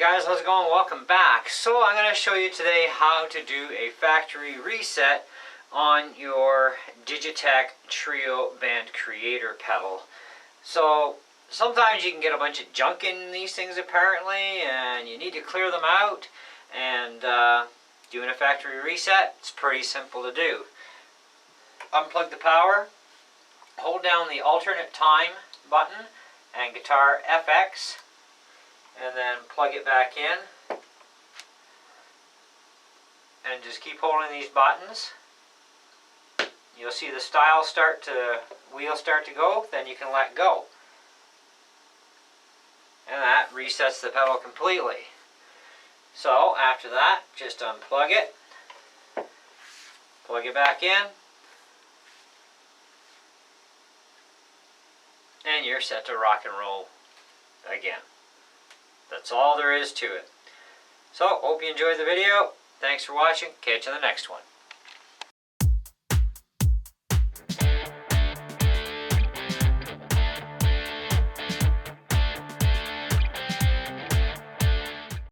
guys, how's it going? Welcome back. So I'm going to show you today how to do a factory reset on your Digitech Trio Band Creator pedal. So sometimes you can get a bunch of junk in these things apparently, and you need to clear them out. And doing a factory reset, it's pretty simple to do. Unplug the power, hold down the alternate time button and guitar FX, and then plug it back in, and just keep holding these buttons. You'll see the wheel start to go, then you can let go. And that resets the pedal completely. So after that, just unplug it, plug it back in, and you're set to rock and roll again. That's all there is to it. So, hope you enjoyed the video. Thanks for watching. Catch you in the next one.